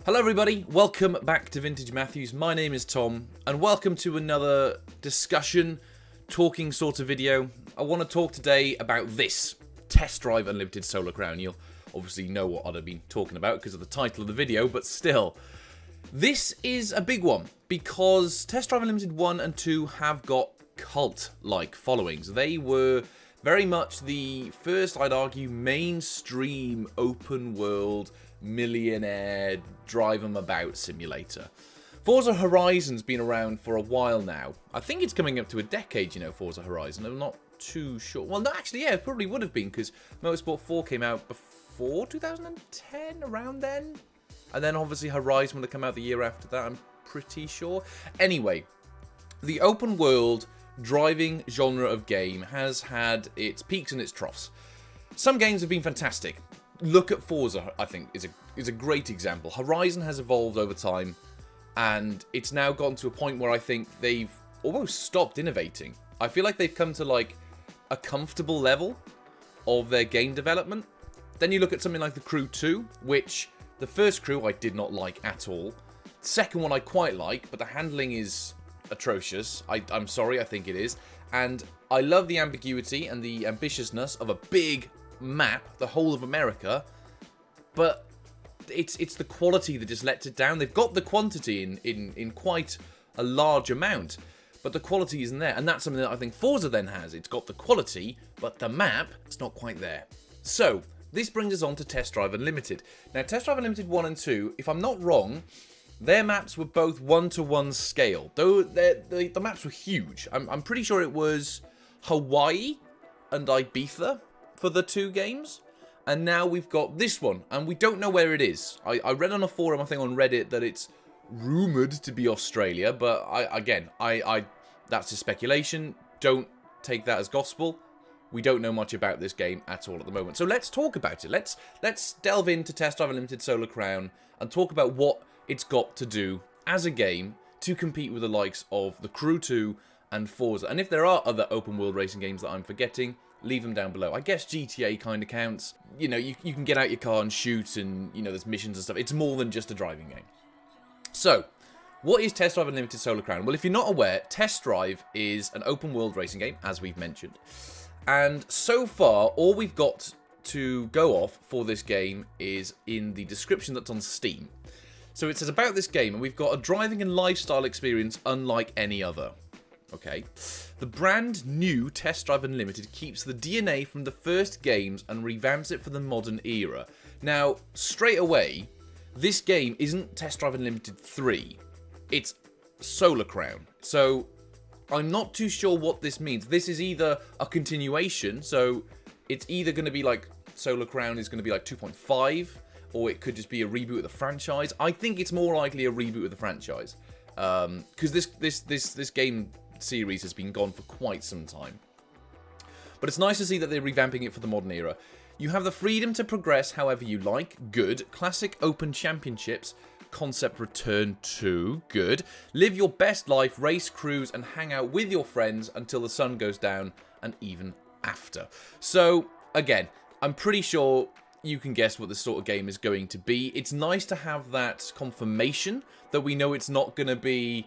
Hello everybody, welcome back to Vintage Matthews. My name is Tom, and welcome to another discussion, talking sort of video. I want to talk today about this, Test Drive Unlimited Solar Crown. You'll obviously know what I'd have been talking about because of the title of the video, but still. This is a big one, because Test Drive Unlimited 1 and 2 have got cult-like followings. They were very much the first, I'd argue, mainstream open-world millionaire drive 'em about simulator. Forza Horizon's been around for a while now. I think it's coming up to a decade, you know, Forza Horizon. I'm not too sure. Well, no, actually, yeah, it probably would have been, because Motorsport 4 came out before 2010, around then. And then, obviously, Horizon would have come out the year after that, I'm pretty sure. Anyway, the open world driving genre of game has had its peaks and its troughs. Some games have been fantastic. Look at Forza, I think, is a great example. Horizon has evolved over time, and it's now gotten to a point where I think they've almost stopped innovating. I feel like they've come to, like, a comfortable level of their game development. Then you look at something like The Crew 2, which the first Crew I did not like at all. The second one I quite like, but the handling is atrocious. I'm sorry, I think it is. And I love the ambiguity and the ambitiousness of a big map, the whole of America, but it's the quality that just lets it down. They've got the quantity in quite a large amount, but the quality isn't there, and that's something that I think Forza then has. It's got the quality, but the map is not quite there. So this brings us on to Test Drive Unlimited. Now, Test Drive Unlimited 1 and 2, if I'm not wrong, their maps were both 1-to-1 scale, though the maps were huge. I'm pretty sure it was Hawaii and Ibiza for the two games, and now we've got this one, and we don't know where it is. I read on a forum, I think on Reddit, that it's rumoured to be Australia, but I that's just speculation. Don't take that as gospel. We don't know much about this game at all at the moment. So let's talk about it. Let's delve into Test Drive Unlimited Solar Crown and talk about what it's got to do as a game to compete with the likes of The Crew 2 and Forza. And if there are other open world racing games that I'm forgetting, leave them down below. I guess GTA kind of counts. You know, you can get out your car and shoot, and, you know, there's missions and stuff. It's more than just a driving game. So, what is Test Drive Unlimited Solar Crown? Well, if you're not aware, Test Drive is an open world racing game, as we've mentioned. And so far, all we've got to go off for this game is in the description that's on Steam. So it says about this game, and we've got a driving and lifestyle experience unlike any other. Okay. The brand new Test Drive Unlimited keeps the DNA from the first games and revamps it for the modern era. Now, straight away, this game isn't Test Drive Unlimited 3. It's Solar Crown. So, I'm not too sure what this means. This is either a continuation, so it's either going to be like Solar Crown is going to be like 2.5, or it could just be a reboot of the franchise. I think it's more likely a reboot of the franchise, because this game series has been gone for quite some time. But it's nice to see that they're revamping it for the modern era. You have the freedom to progress however you like. Good. Classic open championships. Concept return to. Good. Live your best life, race, cruise, and hang out with your friends until the sun goes down, and even after. So, again, I'm pretty sure you can guess what this sort of game is going to be. It's nice to have that confirmation that we know it's not going to be,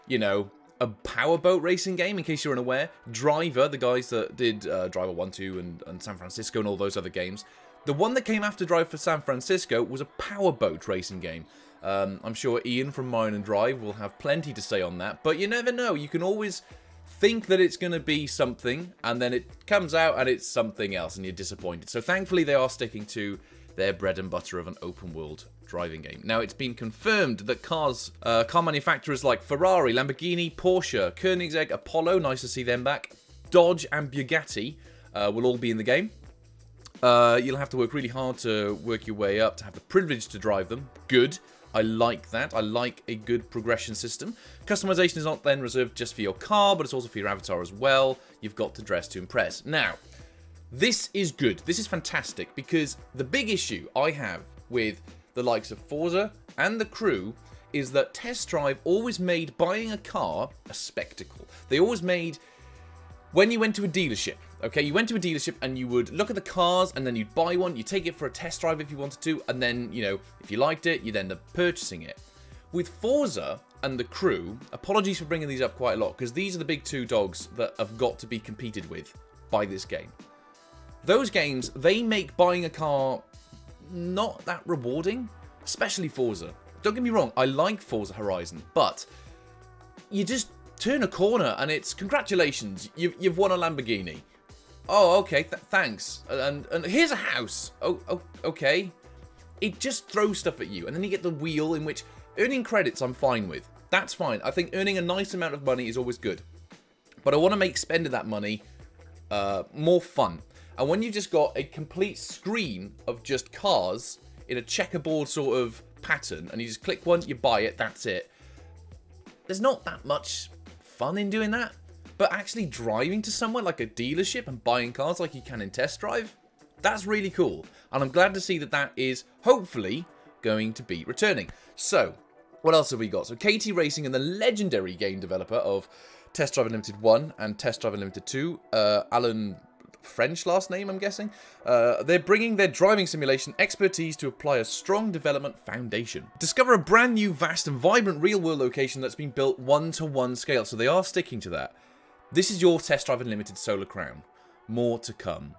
you know, a powerboat racing game, in case you're unaware. Driver, the guys that did Driver 1, 2, and San Francisco and all those other games. The one that came after Drive for San Francisco was a powerboat racing game. I'm sure Ian from Mine and Drive will have plenty to say on that, but you never know. You can always think that it's going to be something, and then it comes out and it's something else, and you're disappointed. So thankfully they are sticking to their bread and butter of an open world driving game. Now, it's been confirmed that car manufacturers like Ferrari, Lamborghini, Porsche, Koenigsegg, Apollo, nice to see them back, Dodge and Bugatti will all be in the game. You'll have to work really hard to work your way up to have the privilege to drive them. Good. I like that. I like a good progression system. Customization is not then reserved just for your car, but it's also for your avatar as well. You've got to dress to impress. Now, this is good. This is fantastic, because the big issue I have with the likes of Forza and The Crew is that Test Drive always made buying a car a spectacle. They always made, when you went to a dealership Okay, you went to a dealership and you would look at the cars and then you'd buy one, you take it for a test drive if you wanted to, and then, you know, if you liked it, you'd end up purchasing it. With Forza and the Crew, apologies for bringing these up quite a lot, because these are the big two dogs that have got to be competed with by this game. Those games, they make buying a car not that rewarding, especially Forza. Don't get me wrong, I like Forza Horizon, but you just turn a corner and it's, congratulations, you've won a Lamborghini. Oh, okay, thanks. And here's a house. Oh, okay. It just throws stuff at you. And then you get the wheel, in which earning credits I'm fine with. That's fine. I think earning a nice amount of money is always good. But I want to make spending that money more fun. And when you've just got a complete screen of just cars in a checkerboard sort of pattern, and you just click one, you buy it, that's it. There's not that much fun in doing that. But actually driving to somewhere like a dealership and buying cars like you can in Test Drive, that's really cool. And I'm glad to see that that is hopefully going to be returning. So, what else have we got? So, KT Racing and the legendary game developer of Test Drive Unlimited 1 and Test Drive Unlimited 2, Alan, French last name, I'm guessing, they're bringing their driving simulation expertise to apply a strong development foundation. Discover a brand new, vast and vibrant real-world location that's been built 1-to-1 scale, so they are sticking to that. This is your Test Drive Unlimited Solar Crown. More to come.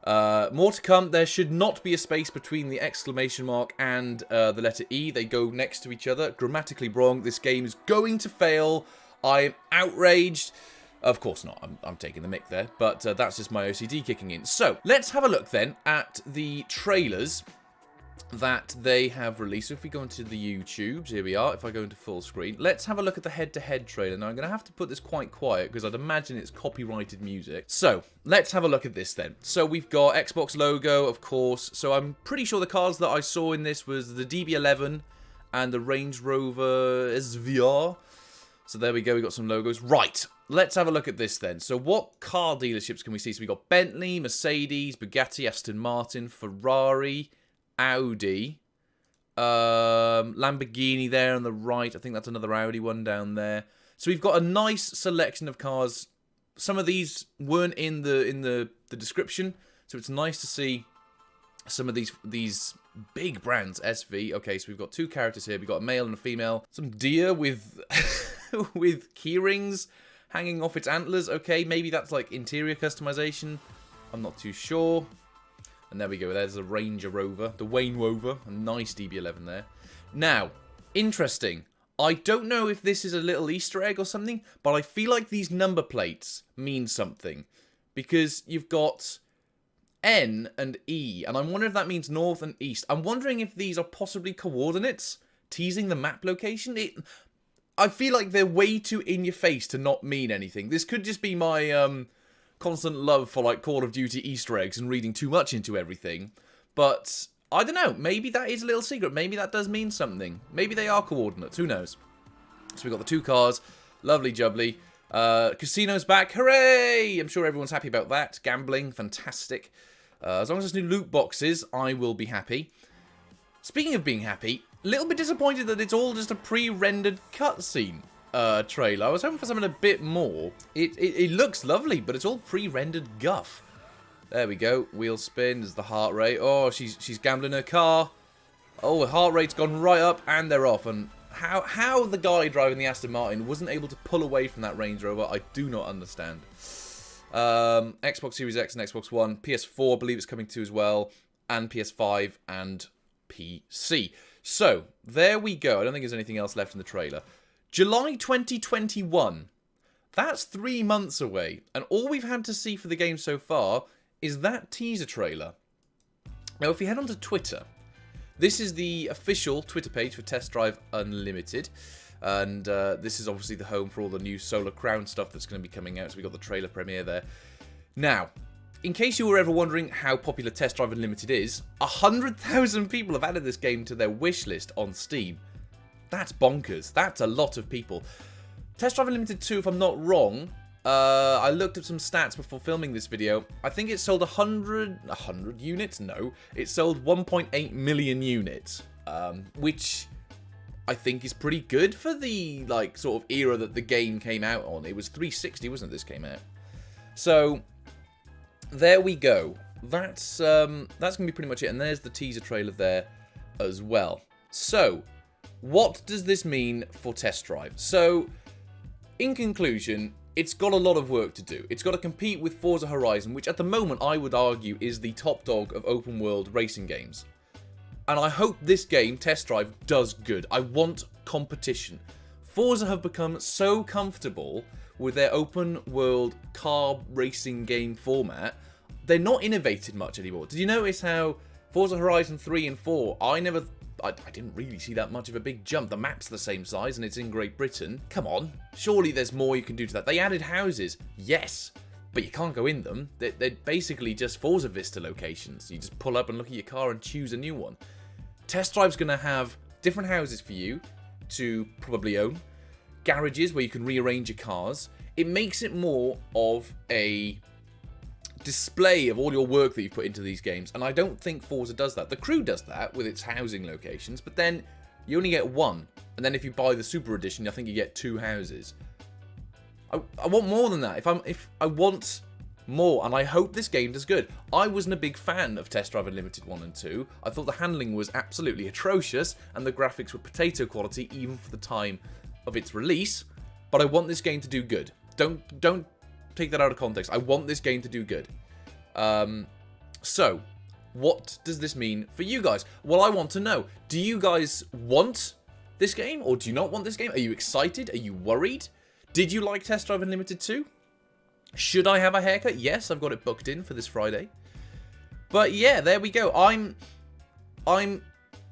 More to come. There should not be a space between the exclamation mark and the letter E. They go next to each other. Grammatically wrong. This game is going to fail. I'm outraged. Of course not. I'm taking the mick there. But that's just my OCD kicking in. So, let's have a look then at the trailers that they have released. So if we go into the YouTubes, here we are. If I go into full screen, let's have a look at the head-to-head trailer. Now, I'm going to have to put this quite quiet because I'd imagine it's copyrighted music. So, let's have a look at this then. So, we've got Xbox logo, of course. So, I'm pretty sure the cars that I saw in this was the DB11 and the Range Rover SVR. So, there we go. We got some logos. Right. Let's have a look at this then. So, what car dealerships can we see? So, we've got Bentley, Mercedes, Bugatti, Aston Martin, Ferrari, Audi, Lamborghini there on the right. I think that's another Audi one down there. So we've got a nice selection of cars. Some of these weren't in the description, so it's nice to see some of these big brands. SV. Okay, so we've got two characters here. We've got a male and a female. Some deer with with key rings hanging off its antlers. Okay, maybe that's like interior customization. I'm not too sure. And there we go, there's the Ranger Rover, the Wayne Rover, a nice DB11 there. Now, interesting, I don't know if this is a little Easter egg or something, but I feel like these number plates mean something. Because you've got N and E, and I'm wondering if that means north and east. I'm wondering if these are possibly coordinates, teasing the map location. I feel like they're way too in your face to not mean anything. This could just be my constant love for like Call of Duty Easter eggs and reading too much into everything. But I don't know, maybe that is a little secret. Maybe that does mean something. Maybe they are coordinates, who knows. So we've got the two cars, lovely jubbly. Casino's back, hooray! I'm sure everyone's happy about that. Gambling, fantastic. As long as there's new loot boxes, I will be happy. Speaking of being happy, a little bit disappointed that it's all just a pre-rendered cutscene trailer. I was hoping for something a bit more. It looks lovely, but it's all pre-rendered guff. There we go. Wheel spins, the heart rate. Oh, she's gambling her car. Oh, her heart rate's gone right up, and they're off. And how the guy driving the Aston Martin wasn't able to pull away from that Range Rover, I do not understand. Xbox Series X and Xbox One. PS4, I believe it's coming to as well. And PS5 and PC. So, there we go. I don't think there's anything else left in the trailer. July 2021. That's 3 months away. And all we've had to see for the game so far is that teaser trailer. Now, if you head onto Twitter, this is the official Twitter page for Test Drive Unlimited. And this is obviously the home for all the new Solar Crown stuff that's going to be coming out. So we got the trailer premiere there. Now, in case you were ever wondering how popular Test Drive Unlimited is, 100,000 people have added this game to their wish list on Steam. That's bonkers. That's a lot of people. Test Drive Unlimited 2, if I'm not wrong, I looked at some stats before filming this video. I think it sold 100 units? No. It sold 1.8 million units, which I think is pretty good for the like sort of era that the game came out on. It was 360, wasn't it, this came out? So, there we go. That's going to be pretty much it. And there's the teaser trailer there as well. So, what does this mean for test drive? So, in conclusion, it's got a lot of work to do. It's got to compete with Forza Horizon, which at the moment I would argue is the top dog of open world racing games. And I hope this game, Test Drive, does good. I want competition. Forza have become so comfortable with their open world car racing game format, they're not innovated much anymore. Did you notice how Forza Horizon 3 and 4, I didn't really see that much of a big jump. The map's the same size and it's in Great Britain. Come on, surely there's more you can do to that. They added houses, yes, but you can't go in them. They're basically just Forza Vista locations. You just pull up and look at your car and choose a new one. Test Drive's going to have different houses for you to probably own, garages where you can rearrange your cars. It makes it more of a display of all your work that you've put into these games, and I don't think Forza does that. The Crew does that with its housing locations, but then you only get one, and then if you buy the Super Edition, I think you get 2 houses. I want more than that. If I want more, and I hope this game does good. I wasn't a big fan of Test Drive Unlimited 1 and 2. I thought the handling was absolutely atrocious, and the graphics were potato quality even for the time of its release, but I want this game to do good. Don't take that out of context. I want this game to do good. So, what does this mean for you guys? Well, I want to know. Do you guys want this game, or do you not want this game? Are you excited? Are you worried? Did you like Test Drive Unlimited 2? Should I have a haircut? Yes, I've got it booked in for this Friday. But yeah, there we go. I'm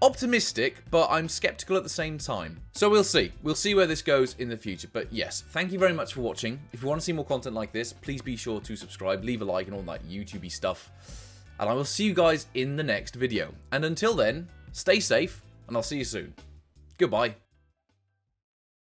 optimistic, but I'm skeptical at the same time. So we'll see. We'll see where this goes in the future. But yes, thank you very much for watching. If you want to see more content like this, please be sure to subscribe, leave a like, and all that YouTubey stuff. And I will see you guys in the next video. And until then, stay safe, and I'll see you soon. Goodbye.